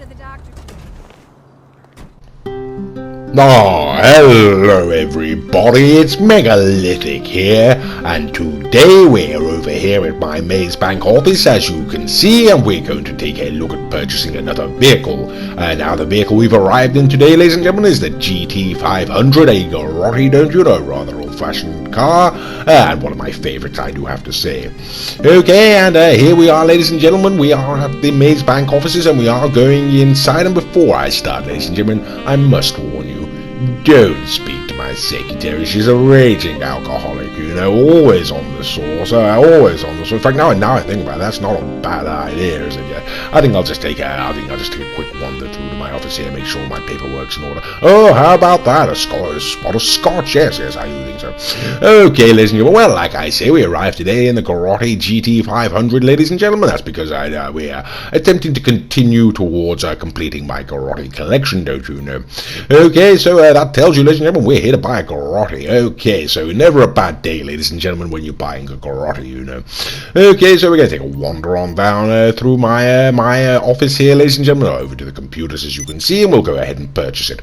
to the doctor today. Oh, hello everybody, it's Megalithic here, and today we're over here at my Maze Bank office, as you can see, and we're going to take a look at purchasing another vehicle. Now the vehicle we've arrived in today, ladies and gentlemen, is the GT500, a Grotti, don't you know, rather old-fashioned car, and one of my favourites, I do have to say. Okay, and here we are, ladies and gentlemen, we are at the Maze Bank offices, and we are going inside, and before I start, ladies and gentlemen, I must warn you, don't speak to my secretary. She's a raging alcoholic, you know, always on the sauce, always on the sauce. In fact, now I think about it, that's not a bad idea, is it? Yeah, I think I'll just take a quick wander through to my office here, make sure my paperwork's in order. Oh, how about that? A spot of scotch? Yes, I do think so. Okay, ladies and gentlemen, well, like I say, we arrived today in the Grotti GT500, ladies and gentlemen. That's because we're attempting to continue towards completing my Grotti collection, don't you know? Okay, so that tells you, ladies and gentlemen, we're here to buy a Grotti. Okay, so never a bad day, ladies and gentlemen, when you're buying a Grotti, you know. Okay, so we're going to take a wander on down through my office here, ladies and gentlemen, over to the computers, as you can see, and we'll go ahead and purchase it.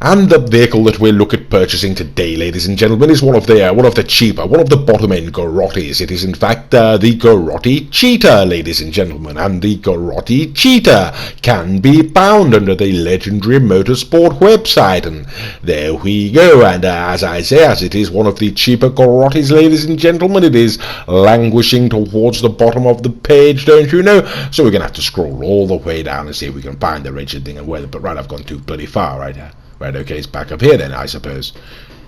And the vehicle that we'll look at purchasing today, ladies and gentlemen, is one of the cheaper, one of the bottom-end Grottis. It is, in fact, the Grotti Cheetah, ladies and gentlemen. And the Grotti Cheetah can be found under the legendary Motorsport website. And there we go. And as I say, as it is one of the cheaper Grottis, ladies and gentlemen, it is languishing towards the bottom of the page, don't you know? So we're going to have to scroll all the way down and see if we can find the wretched thing. And but right, I've gone too bloody far, right here. Right, okay, it's back up here then, I suppose.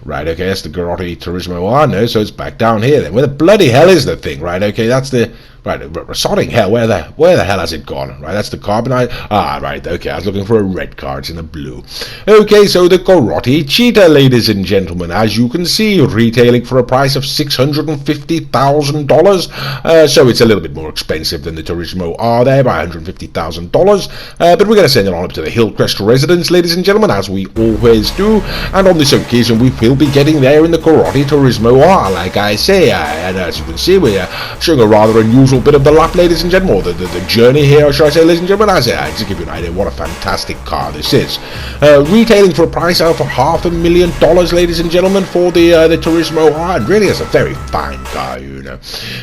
Right, okay, that's the Grotti Turismo. Oh, no, so it's back down here then. Where the bloody hell is the thing? Right, okay, that's the... Right, sodding hell, where the hell has it gone? Right, that's the carbonite. Ah, right, okay, I was looking for a red car, it's in the blue. Okay, so the Grotti Cheetah, ladies and gentlemen, as you can see, retailing for a price of $650,000. So it's a little bit more expensive than the Turismo R there by $150,000. But we're going to send it on up to the Hillcrest residence, ladies and gentlemen, as we always do. And on this occasion, we will be getting there in the Grotti Turismo R, like I say. And as you can see, we're showing a rather unusual bit of the lap, ladies and gentlemen, or the journey here, should I say, ladies and gentlemen. I just give you an idea what a fantastic car this is. Retailing for a price of $500,000, ladies and gentlemen, for the Turismo R, and really it's a very fine car, you know.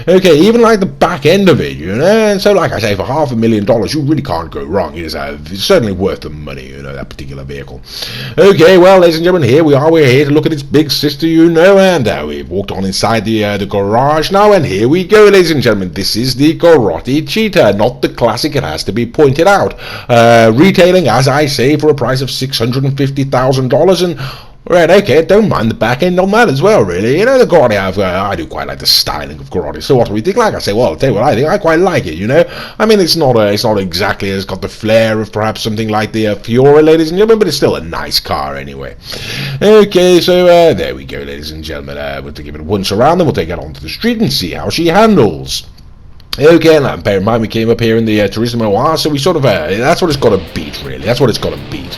Okay, even like the back end of it, you know, and so like I say, for $500,000, you really can't go wrong. It is it's certainly worth the money, you know, that particular vehicle. Okay, well, ladies and gentlemen, here we are. We're here to look at its big sister, you know, and we've walked on inside the garage now, and here we go, ladies and gentlemen. This is the Grotti Cheetah, not the classic, it has to be pointed out. Retailing, as I say, for a price of $650,000, and right, okay, don't mind the back end on that as well, really. You know, the Grotti, I do quite like the styling of Grotti. So what do we think? Like I say, well, I'll tell you what I think. I quite like it, you know. I mean, it's not exactly, it's got the flair of perhaps something like the Fiora, ladies and gentlemen, but it's still a nice car anyway. Okay, so there we go, ladies and gentlemen. We'll give it a once around, then we'll take it onto the street and see how she handles. Okay, and bear in mind we came up here in the Turismo R, so we sort of, that's what it's got to beat, really. That's what it's got to beat.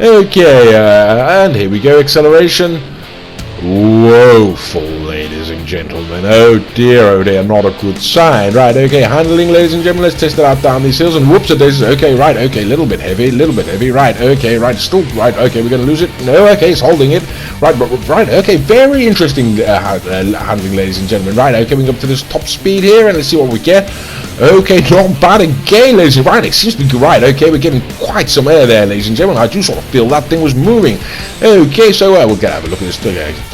Okay, and here we go, acceleration. Woeful, ladies and gentlemen. Oh dear, not a good sign. Right, okay, handling, ladies and gentlemen, let's test it out down these hills, and whoops, it is, okay, right, okay, a little bit heavy, right, okay, right, still, right, okay, we're going to lose it, no, okay, it's holding it, right, okay, very interesting handling, ladies and gentlemen, right, okay, we go up to this top speed here, and let's see what we get. Okay, not bad again, ladies and gentlemen. Right, it seems to be right. Okay, we're getting quite some air there, ladies and gentlemen. I do sort of feel that thing was moving. Okay, so we'll have a look at this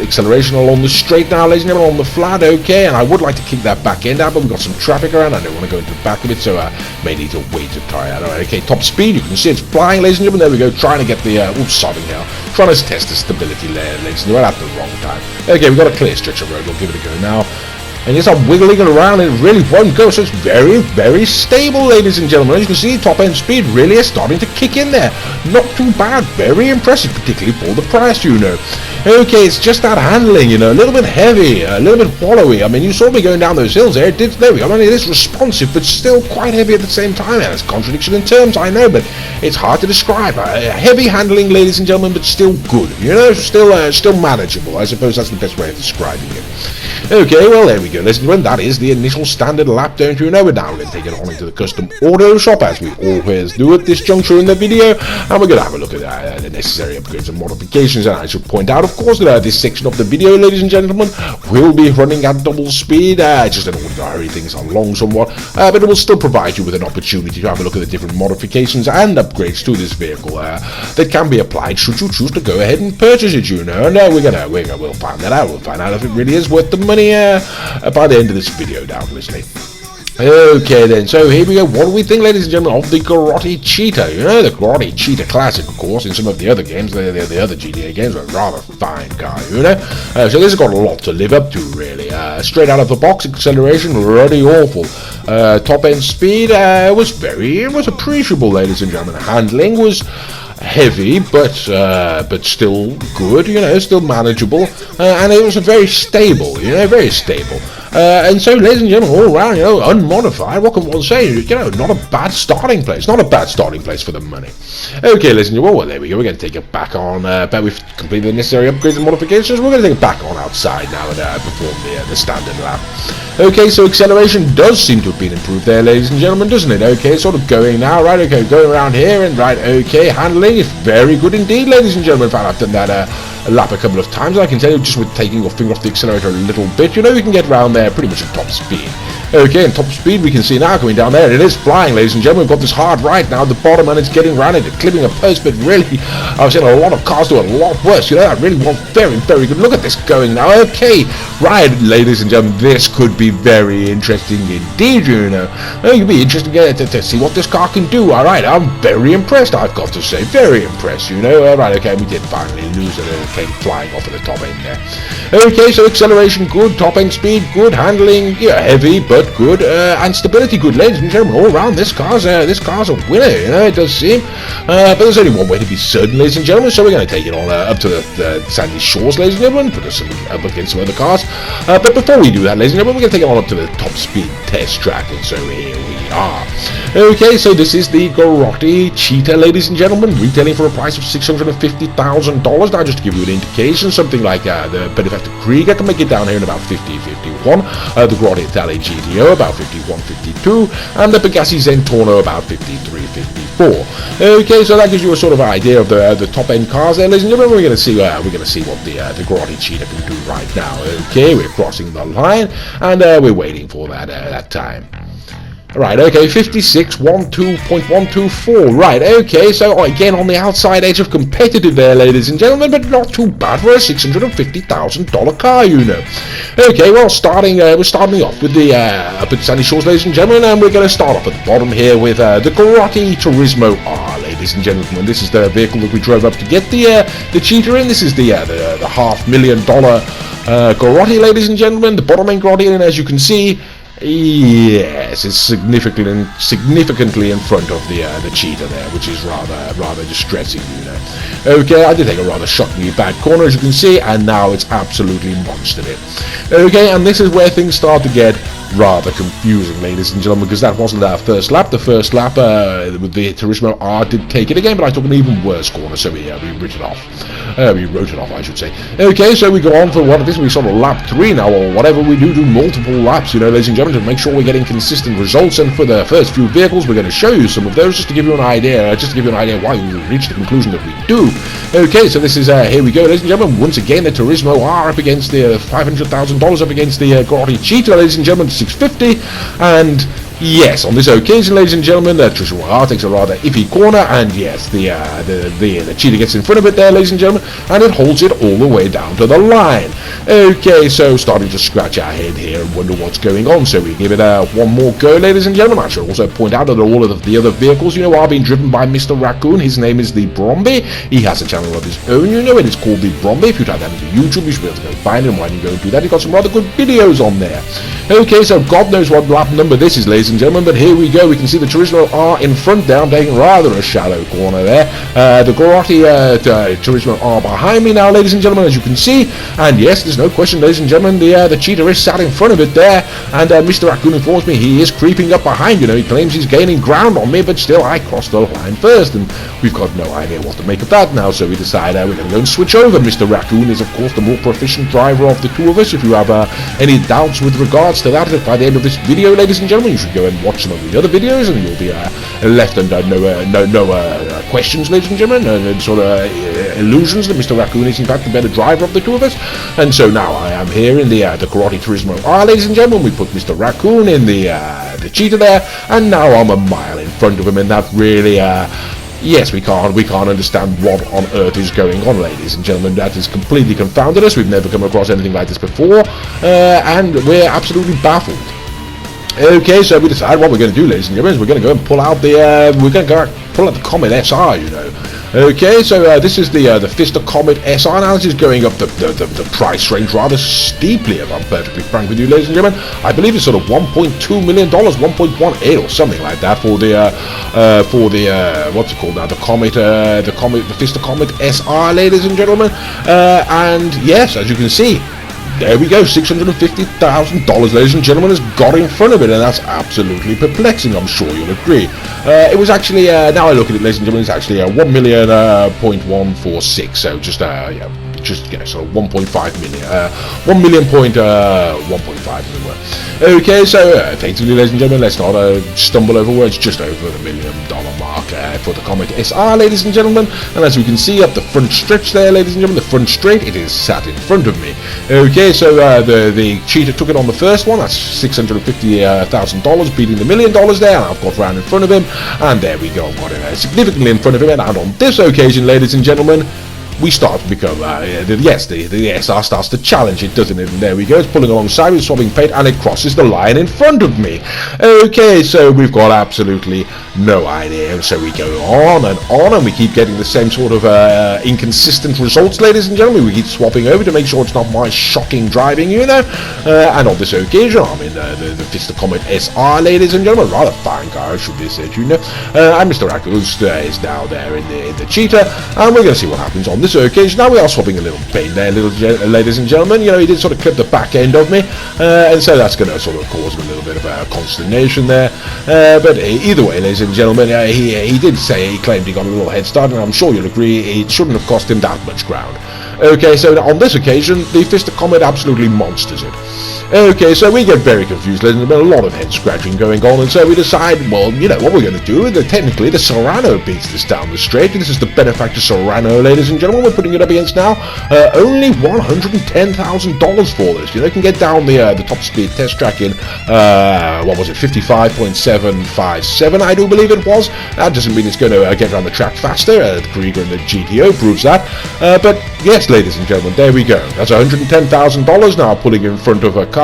acceleration along the straight now, ladies and gentlemen, on the flat. Okay, and I would like to kick that back end out, but we've got some traffic around. I don't want to go into the back of it, so may need to wait to try it out. Alright, okay, top speed. You can see it's flying, ladies and gentlemen. There we go, trying to get the sobbing now. Trying to test the stability layer, ladies and gentlemen, at the wrong time. Okay, we've got a clear stretch of road. We'll give it a go now. And yes, I'm wiggling it around and it really won't go, so it's very, very stable, ladies and gentlemen. As you can see, top end speed really is starting to kick in there. Not too bad, very impressive, particularly for the price, you know. Okay, it's just that handling, you know, a little bit heavy, a little bit wallowy. I mean, you saw me going down those hills there. There we go. I mean, it is responsive, but still quite heavy at the same time. And it's a contradiction in terms, I know, but it's hard to describe. Heavy handling, ladies and gentlemen, but still good, you know, still manageable. I suppose that's the best way of describing it. Okay, well, there we go, ladies and gentlemen. That is the initial standard lap, don't you know? We're now going to take it on into the custom auto shop, as we always do at this juncture in the video, and we're going to have a look at the necessary upgrades and modifications. And I should point out, of course, that this section of the video, ladies and gentlemen, will be running at double speed, just in order to hurry things along somewhat, but it will still provide you with an opportunity to have a look at the different modifications and upgrades to this vehicle that can be applied should you choose to go ahead and purchase it, you know. And we'll find that out. We'll find out if it really is worth the money by the end of this video, doubtlessly. Okay then, so here we go. What do we think, ladies and gentlemen, of the Grotti Cheetah? You know, the Grotti Cheetah Classic, of course. In some of the other games, the other GTA games, are a rather fine car, you know. So this has got a lot to live up to, really. Straight out of the box, acceleration, really awful. Top end speed was appreciable, ladies and gentlemen. Handling was heavy, but still good, you know, still manageable, and it was very stable, you know, very stable. And so, ladies and gentlemen, all around, you know, unmodified, what can one say? You know, not a bad starting place. Not a bad starting place for the money. Okay, ladies and gentlemen, well, there we go. We're going to take it back on, but we've completed the necessary upgrades and modifications. We're going to take it back on outside now and perform the standard lap. Okay, so acceleration does seem to have been improved there, ladies and gentlemen, doesn't it? Okay, sort of going now, right? Okay, going around here, and right, okay, handling is very good indeed, ladies and gentlemen. In fact, I've done that lap a couple of times, and I can tell you, just with taking your finger off the accelerator a little bit, you know, you can get around there pretty much at top speed. Okay, and top speed we can see now coming down there. It is flying, ladies and gentlemen. We've got this hard right now at the bottom, and it's getting around it, clipping a post, but really, I've seen a lot of cars do it a lot worse, you know. I really want very, very good. Look at this going now. Okay, right, ladies and gentlemen, this could be very interesting indeed, you know. It could be interesting to see what this car can do. All right, I'm very impressed, I've got to say. Very impressed, you know. All right, okay, we did finally lose it. It came flying off at the top end there. Okay, so acceleration good, top end speed good, handling, yeah, heavy, but good, and stability good, ladies and gentlemen. All around, this car's a winner, you know, it does seem. But there's only one way to be certain, ladies and gentlemen, so we're going to take it on up to the sandy shores, ladies and gentlemen, put us up against some other cars. But before we do that, ladies and gentlemen, we're going to take it on up to the top speed test track, and so here we are. Okay, so this is the Grotti Cheetah, ladies and gentlemen, retailing for a price of $650,000. Now, just to give you an indication, something like the Benefactor Krieger can make it down here in about 50-51, the Grotti Italia GTO about 51-52, and the Pegassi Zentorno about 53-54. Okay, so that gives you a sort of idea of the top end cars there, ladies and gentlemen. We're going to see what the Grotti Cheetah can do right now. Okay, we're crossing the line, and we're waiting for that time. Right, okay, 56.12.124. Right, okay, so again on the outside edge of competitive there, ladies and gentlemen, but not too bad for a $650,000 car, you know. Okay, well, we're starting off with the up at Sandy Shores, ladies and gentlemen, and we're going to start off at the bottom here with the Grotti Turismo R, ladies and gentlemen. This is the vehicle that we drove up to get the Cheetah in. This is the $500,000 Grotti, ladies and gentlemen, the bottom end Grotti, and as you can see, yes, it's significantly in front of the Cheetah there, which is rather distressing, you know. Okay, I did take a rather shockingly bad corner, as you can see, and now it's absolutely monstered it. Okay, and this is where things start to get rather confusing, ladies and gentlemen, because that wasn't our first lap. The first lap with the Turismo R did take it again, but I took an even worse corner, so we wrote it off. We wrote it off, I should say. Okay, so we go on for what this will be sort of lap 3 now, or whatever we do multiple laps, you know, ladies and gentlemen, to make sure we're getting consistent results. And for the first few vehicles, we're going to show you some of those, just to give you an idea, why we reached the conclusion that we do. Okay, so this is here we go, ladies and gentlemen. Once again, the Turismo R up against the $500,000 up against the Grotti Cheetah, ladies and gentlemen, 650, and yes, on this occasion, ladies and gentlemen, the Turismo R takes a rather iffy corner, and yes, the Cheetah gets in front of it there, ladies and gentlemen, and it holds it all the way down to the line. Okay, so starting to scratch our head here and wonder what's going on, so we give it one more go, ladies and gentlemen. I should also point out that all of the other vehicles, you know, are being driven by Mr. Raccoon. His name is the Bromby. He has a channel of his own, you know, and it's called the Bromby. If you type that into YouTube, you should be able to go find him. Why don't you go and do that? He's got some rather good videos on there. Okay, so God knows what lap number this is, ladies and gentlemen, but here we go. We can see the Turismo R in front there. I'm taking rather a shallow corner there. The Grotti Turismo R behind me now, ladies and gentlemen, as you can see. And yes, there's no question, ladies and gentlemen, the Cheetah is sat in front of it there. And Mr. Raccoon informs me he is creeping up behind. You know, he claims he's gaining ground on me, but still I crossed the line first. And we've got no idea what to make of that now, so we decide we're going to go and switch over. Mr. Raccoon is, of course, the more proficient driver of the two of us. If you have any doubts with regards to that, by the end of this video, ladies and gentlemen, you should go and watch some of the other videos, and you'll be left under no questions, ladies and gentlemen, and sort of illusions that Mr. Raccoon is in fact the better driver of the two of us. And so now I am here in the Grotti Turismo R, ladies and gentlemen. We put Mr. Raccoon in the Cheetah there, and now I'm a mile in front of him, and that really yes, we can't understand what on earth is going on, ladies and gentlemen. That has completely confounded us. We've never come across anything like this before, and we're absolutely baffled. Okay, so we decide what we're going to do, ladies and gentlemen. We're going to go and pull out the Comet SR, you know. Okay, so this is the Fister Comet SR. Now this is going up the price range rather steeply, if I'm perfectly frank with you, ladies and gentlemen. I believe it's sort of $1.2 million, 1.18 or something like that for the what's it called now? The Fister Comet SR, ladies and gentlemen. And yes, as you can see, there we go, $650,000, ladies and gentlemen, has got in front of it, and that's absolutely perplexing, I'm sure you'll agree. It was actually, now I look at it, ladies and gentlemen, it's actually $1,000,000.146, so just sort of 1.5 million, 1.5 million. Okay, so effectively, ladies and gentlemen, let's not stumble over words, just over the $1 million mark for the Comet SR, ladies and gentlemen. And as we can see up the front stretch there, ladies and gentlemen, the front straight, it is sat in front of me. Okay, so the Cheetah took it on the first one. That's $650,000, beating the $1 million there, and I've got round in front of him, and there we go, I've got it significantly in front of him. And on this occasion, ladies and gentlemen, we start to become, the SR starts to challenge it, doesn't it? And there we go, it's pulling alongside with swapping paint, and it crosses the line in front of me. Okay, so we've got absolutely no idea, and so we go on, and we keep getting the same sort of inconsistent results, ladies and gentlemen. We keep swapping over to make sure it's not my shocking driving, you know. And on this occasion, I'm in the Fister Comet SR, ladies and gentlemen, rather fine car, should be said, you know. And Mr. Raccoon is now there in the Cheetah, and we're going to see what happens on this occasion. Now we are swapping a little paint there, ladies and gentlemen. You know, he did sort of clip the back end of me, and so that's going to sort of cause a little bit of consternation there. But either way, ladies and gentlemen, he did say, he claimed he got a little head start, and I'm sure you'll agree it shouldn't have cost him that much ground. Okay, so on this occasion, the Fister Comet absolutely monsters it. Okay, so we get very confused, there's been a lot of head scratching going on, and so we decide, well, you know what we're going to do. Technically, the Serrano beats this down the straight. This is the benefactor Serrano, ladies and gentlemen. We're putting it up against now only $110,000 for this. You know, you can get down the top speed test track in what was it, 55.757, I do believe it was. That doesn't mean it's going to get around the track faster. The Krieger and the GTO proves that. But yes, ladies and gentlemen, there we go. That's $110,000 now pulling in front of a car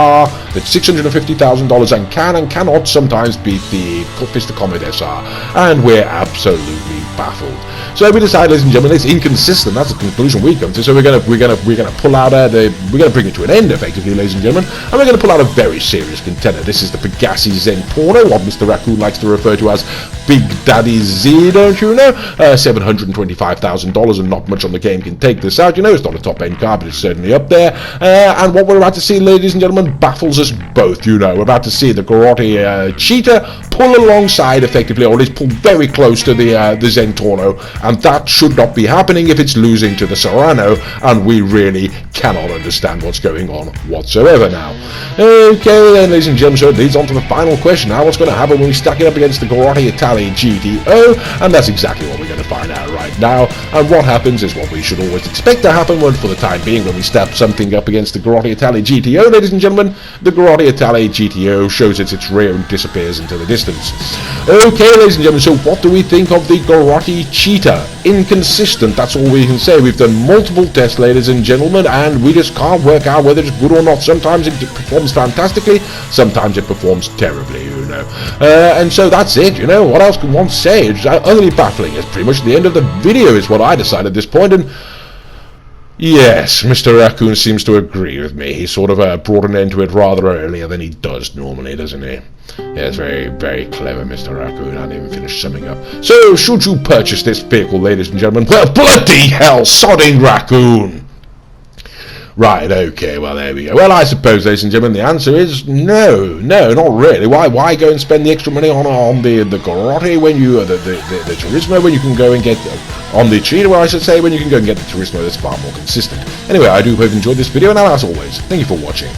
that's $650,000 and can and cannot sometimes beat the Fister Comet SR, and we're absolutely baffled. So we decide, ladies and gentlemen, it's inconsistent. That's the conclusion we come to. So we're gonna pull out we're gonna bring it to an end, effectively, ladies and gentlemen, and we're gonna pull out a very serious contender. This is the Pegassi Zentorno, what Mr. Raccoon likes to refer to as Big Daddy Z, don't you know? $725,000, and not much on the game can take this out. You know, it's not a top-end car, but it's certainly up there. And what we're about to see, ladies and gentlemen, baffles us both. You know, we're about to see the Grotti Cheetah pull alongside, effectively, or at least pull very close to the Zentorno, and that should not be happening if it's losing to the Serrano, and we really cannot understand what's going on whatsoever now. Okay, then, ladies and gentlemen, so it leads on to the final question. Now, what's going to happen when we stack it up against the Grotti Italia GTO? And that's exactly what we're going to find out right now. And what happens is what we should always expect to happen for the time being when we stack something up against the Grotti Italia GTO, ladies and gentlemen. The Grotti Italia GTO shows its rear and disappears into the distance. Okay, ladies and gentlemen, so what do we think of the Grotti Cheetah? Inconsistent, that's all we can say. We've done multiple tests, ladies and gentlemen, and we just can't work out whether it's good or not. Sometimes it performs fantastically, sometimes it performs terribly, you know. And so that's it, you know. What else can one say? It's utterly baffling. It's pretty much the end of the video is what I decide at this point, and Yes, Mr. Raccoon seems to agree with me. He sort of brought an end to it rather earlier than he does normally, doesn't he? Yes, very, very clever, Mr. Raccoon. I didn't even finish summing up. So, should you purchase this vehicle, ladies and gentlemen? Well, bloody hell, sodding Raccoon! Right, okay, well, there we go. Well, I suppose, ladies and gentlemen, the answer is no, not really. Why go and spend the extra money on the Grotti when you, the Turismo, when you can go and get, on the Cheetah, well, I should say, when you can go and get the Turismo that's far more consistent. Anyway, I do hope you enjoyed this video, and as always, thank you for watching.